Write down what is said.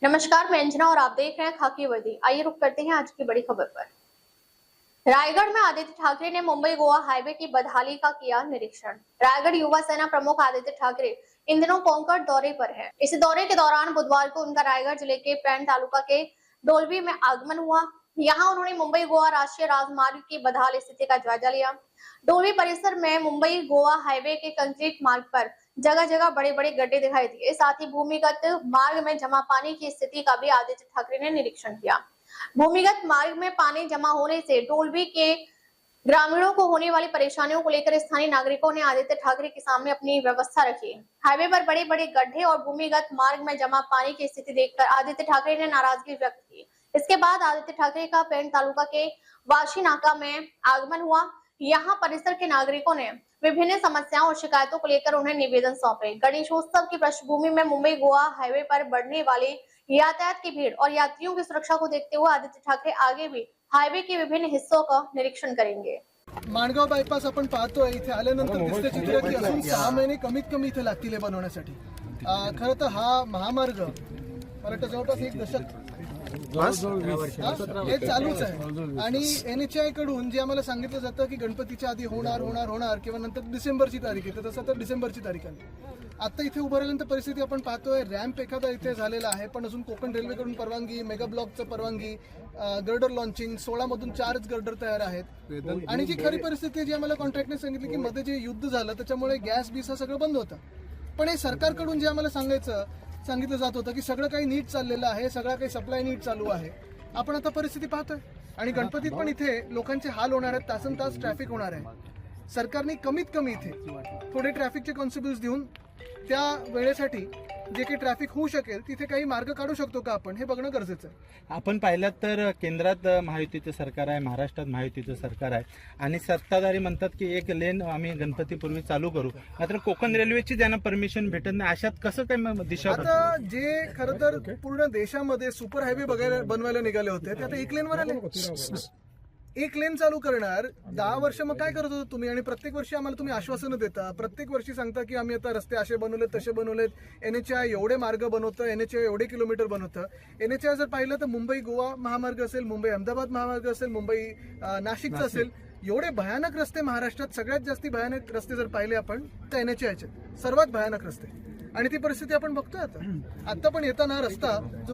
नमस्कार, मैं अंजना और आप देख रहे हैं खाकी वर्दी। आइए रुक करते हैं आज की बड़ी खबर पर। रायगढ़ में आदित्य ठाकरे ने मुंबई गोवा हाईवे की बदहाली का किया निरीक्षण। रायगढ़ युवा सेना प्रमुख आदित्य ठाकरे इन दिनों कोंकण दौरे पर हैं। इस दौरे के दौरान बुधवार को उनका रायगढ़ जिले के पैंट तालुका के डोलवी में आगमन हुआ। यहाँ उन्होंने मुंबई गोवा राष्ट्रीय राजमार्ग की बदहाल स्थिति का जायजा लिया। डोलवी परिसर में मुंबई गोवा हाईवे के कंक्रीट मार्ग पर जगह जगह बड़े बड़े गड्ढे दिखाई दिए। साथ ही भूमिगत मार्ग में जमा पानी की स्थिति का भी आदित्य ठाकरे ने निरीक्षण किया। भूमिगत मार्ग में पानी जमा होने से डोलवी के ग्रामीणों को होने वाली परेशानियों को लेकर स्थानीय नागरिकों ने आदित्य ठाकरे के सामने अपनी व्यवस्था रखी। हाईवे पर बड़े बड़े गड्ढे और भूमिगत मार्ग में जमा पानी की स्थिति देखकर आदित्य ठाकरे ने नाराजगी व्यक्त की। इसके बाद आदित्य ठाकरे का पेंट तालुका के वाशी नाका में आगमन हुआ। यहाँ परिसर के नागरिकों ने विभिन्न समस्याओं और शिकायतों को लेकर उन्हें निवेदन सौंपे। गणेशोत्सव की पृष्ठभूमि में मुंबई गोवा हाईवे पर बढ़ने वाली यातायात की भीड़ और यात्रियों की सुरक्षा को देखते हुए आदित्य ठाकरे आगे भी हाईवे के विभिन्न हिस्सों का निरीक्षण करेंगे। माणगाव बायपास आपण पाहतोय, इथे आल्यानंतर दिसते चित्र की अजून 6 महिने कमीत कमी इथे लागतील बनवण्यासाठी। खरं तर हा महामार्ग मला वाटतं जवळपास 1 दशक हे चालूच आहे आणि NHAI कडून जे आम्हाला सांगितलं जातं की गणपतीच्या आधी होणार किंवा नंतर डिसेंबरची तारीख आहे, तर तसं तर डिसेंबरची तारीख आहे। आता इथे उभं राहिल्यानंतर परिस्थिती आपण पाहतोय, रॅम्प एखादा इथे झालेला आहे, पण अजून कोकण रेल्वेकडून परवानगी, मेगा ब्लॉकचं परवानगी, गर्डर लॉन्चिंग, 16 मधून 4च गर्डर तयार आहेत। आणि जी खरी परिस्थिती आहे, जी आम्हाला कॉन्ट्रॅक्टने सांगितली की मध्ये जे युद्ध झालं त्याच्यामुळे गॅस बीस हा सगळं बंद होतं। पण हे सरकारकडून जे आम्हाला सांगितलं जात होतं की सगळं काही नीट चाललेलं आहे, सगळं काही सप्लाय नीट चालू आहे। आपण आता परिस्थिती पाहतोय आणि गणपतीत पण इथे लोकांचे हाल होणार आहेत, तासनतास ट्रॅफिक होणार आहे। सरकारने कमीत कमी इथे थोडे ट्रॅफिकचे कॉन्सिक्वेन्स देऊन त्या वेळेसाठी जे काही ट्रॅफिक होऊ शकेल तिथे काही मार्ग काढू शकतो का आपण, हे बघणं गरजेचं आहे। आपण पाहिलं तर केंद्रात महायुतीचं सरकार आहे, महाराष्ट्रात महायुतीचं सरकार आहे आणि सत्ताधारी म्हणतात की एक लेन आम्ही गणपतीपूर्वी चालू करू, मात्र कोकण रेल्वेची त्यांना परमिशन भेटत नाही। अशात कसं काय दिशा? आता जे खरं तर पूर्ण देशामध्ये सुपर हायवे बनवायला निघाले होते ते आता 1 लेनवर आले। 1 लेन चालू करणार 10 वर्ष मग काय करत होता तुम्ही? आणि प्रत्येक वर्षी आम्हाला तुम्ही आश्वासनं देता, प्रत्येक वर्षी सांगता की आम्ही आता रस्ते असे बनवलेत तसे बनवलेत, NHAI एवढे मार्ग बनवतं, NHAI एवढे किलोमीटर बनवतं। NHAI जर पाहिलं तर मुंबई गोवा महामार्ग असेल, मुंबई अहमदाबाद महामार्ग असेल, मुंबई नाशिकचा असेल, एवढे भयानक रस्ते महाराष्ट्रात, सगळ्यात जास्ती भयानक रस्ते जर पाहिले आपण तर NHAIचे सर्वात भयानक रस्ते, आणि ती परिस्थिती आपण बघतोय आता पण येताना रस्ता